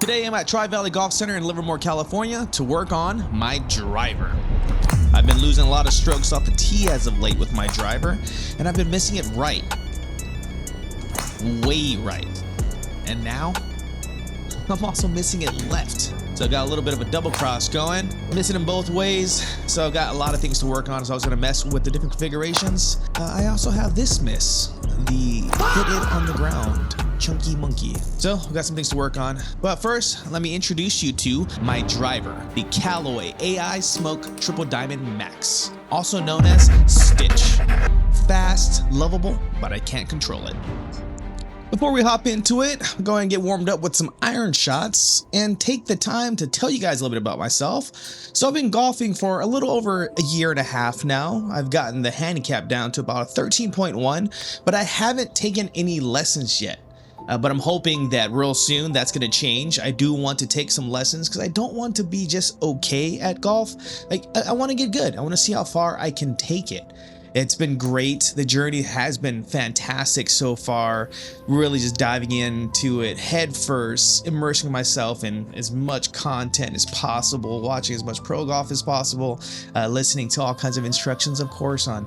Today I'm at Tri-Valley Golf Center in Livermore, California to work on my driver. I've been losing a lot of strokes off the tee as of late with my driver, and I've been missing it right. Way right. And now, I'm also missing it left. So I got a little bit of a double cross going, missing them both ways. So I've got a lot of things to work on, so I was gonna mess with the different configurations. I also have this miss, the hit it on the ground, chunky monkey. So we've got some things to work on. But first, let me introduce you to my driver, the Callaway AI Smoke Triple Diamond Max, also known as Stitch. Fast, lovable, but I can't control it. Before we hop into it, I'm going to get warmed up with some iron shots and take the time to tell you guys a little bit about myself. So I've been golfing for a little over a year and a half now. I've gotten the handicap down to about a 13.1, but I haven't taken any lessons yet. But I'm hoping that real soon that's going to change. I do want to take some lessons because I don't want to be just okay at golf. Like, I want to get good. I want to see how far I can take it. It's been great. The journey has been fantastic so far. Really just diving into it head first, immersing myself in as much content as possible, watching as much pro golf as possible, listening to all kinds of instructions, of course, on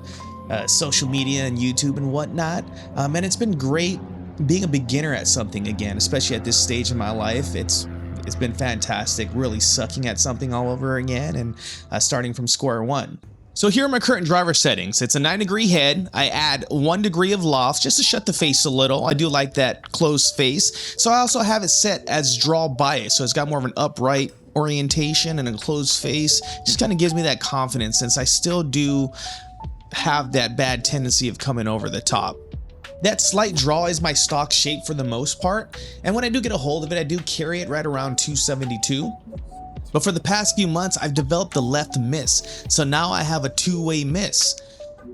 social media and YouTube and whatnot. And it's been great being a beginner at something again, especially at this stage in my life. It's been fantastic, really sucking at something all over again and starting from square one. So here are my current driver settings. It's a 9-degree head. I add 1 degree of loft just to shut the face a little. I do like that closed face. So I also have it set as draw bias. So it's got more of an upright orientation and a closed face. Just kind of gives me that confidence since I still do have that bad tendency of coming over the top. That slight draw is my stock shape for the most part. And when I do get a hold of it, I do carry it right around 272. But for the past few months, I've developed the left miss. So now I have a two-way miss.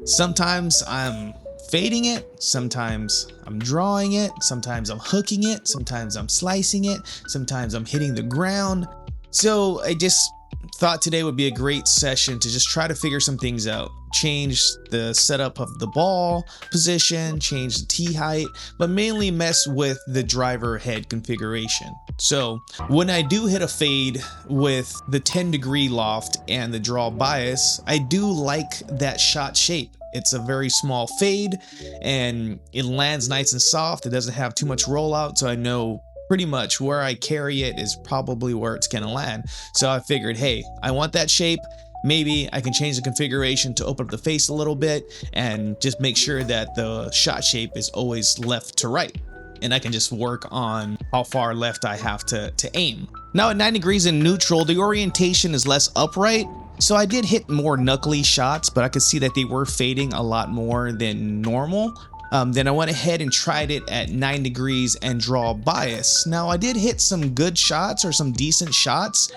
Sometimes I'm fading it, sometimes I'm drawing it, sometimes I'm hooking it, sometimes I'm slicing it, sometimes I'm hitting the ground. So I just thought today would be a great session to just try to figure some things out. Change the setup of the ball position, change the tee height, but mainly mess with the driver head configuration. So when I do hit a fade with the 10-degree loft and the draw bias, I do like that shot shape. It's a very small fade and it lands nice and soft. It doesn't have too much rollout, so I know pretty much where I carry it is probably where it's gonna land. So I figured, hey, I want that shape. Maybe I can change the configuration to open up the face a little bit and just make sure that the shot shape is always left to right. And I can just work on how far left I have to aim. Now at 9 degrees in neutral, the orientation is less upright. So I did hit more knuckly shots, but I could see that they were fading a lot more than normal. Then I went ahead and tried it at 9 degrees and draw bias. Now I did hit some good shots or some decent shots,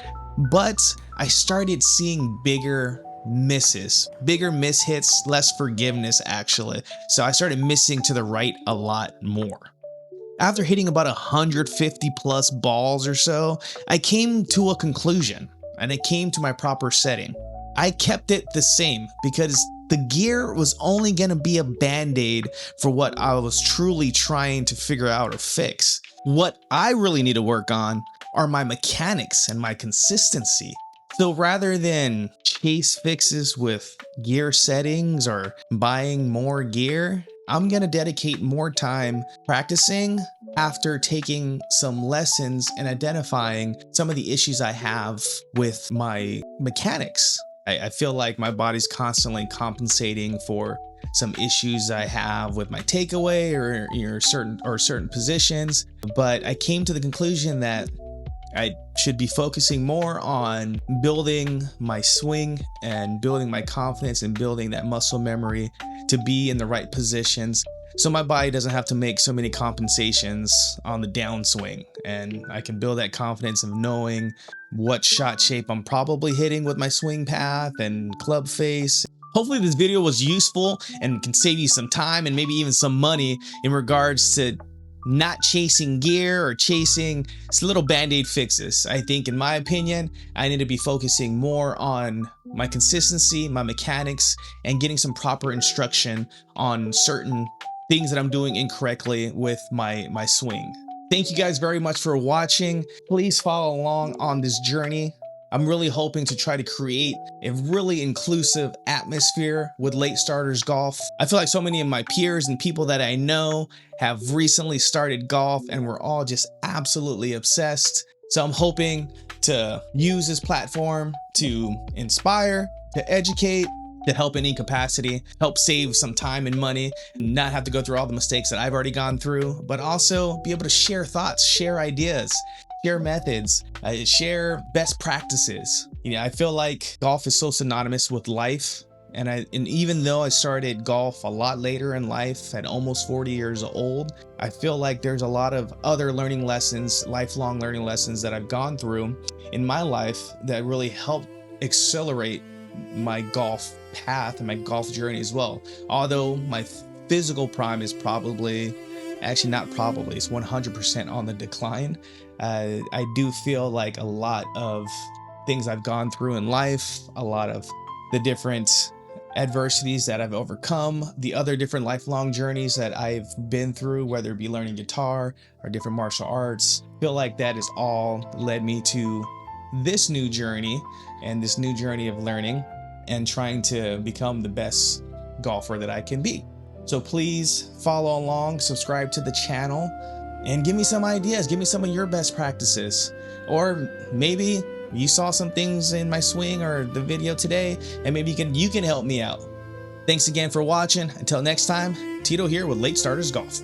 but I started seeing bigger misses, bigger miss hits, less forgiveness actually. So I started missing to the right a lot more. After hitting about 150 plus balls or so, I came to a conclusion and I came to my proper setting. I kept it the same because the gear was only going to be a band-aid for what I was truly trying to figure out or fix. What I really need to work on are my mechanics and my consistency. So rather than chase fixes with gear settings or buying more gear, I'm going to dedicate more time practicing after taking some lessons and identifying some of the issues I have with my mechanics. I feel like my body's constantly compensating for some issues I have with my takeaway or certain positions, but I came to the conclusion that I should be focusing more on building my swing and building my confidence and building that muscle memory to be in the right positions so my body doesn't have to make so many compensations on the downswing, and I can build that confidence of knowing what shot shape I'm probably hitting with my swing path and club face. Hopefully this video was useful and can save you some time and maybe even some money in regards to not chasing gear or chasing little band-aid fixes. I think, in my opinion, I need to be focusing more on my consistency, my mechanics, and getting some proper instruction on certain things that I'm doing incorrectly with my swing. Thank you guys very much for watching. Please follow along on this journey. I'm really hoping to try to create a really inclusive atmosphere with late starters golf. I feel like so many of my peers and people that I know have recently started golf and we're all just absolutely obsessed. So I'm hoping to use this platform to inspire, to educate, to help in any capacity, help save some time and money, not have to go through all the mistakes that I've already gone through, but also be able to share thoughts, share ideas, share methods, share best practices. You know, I feel like golf is so synonymous with life. And even though I started golf a lot later in life, at almost 40 years old, I feel like there's a lot of other learning lessons, lifelong learning lessons that I've gone through in my life that really helped accelerate my golf path and my golf journey as well. Although my physical prime is probably, actually not probably, it's 100% on the decline. I do feel like a lot of things I've gone through in life, a lot of the different adversities that I've overcome, the other different lifelong journeys that I've been through, whether it be learning guitar or different martial arts, feel like that has all led me to this new journey and this new journey of learning and trying to become the best golfer that I can be. So please follow along, subscribe to the channel, and give me some ideas. Give me some of your best practices. Or maybe you saw some things in my swing or the video today, and maybe you can help me out. Thanks again for watching. Until next time, Tito here with Late Starters Golf.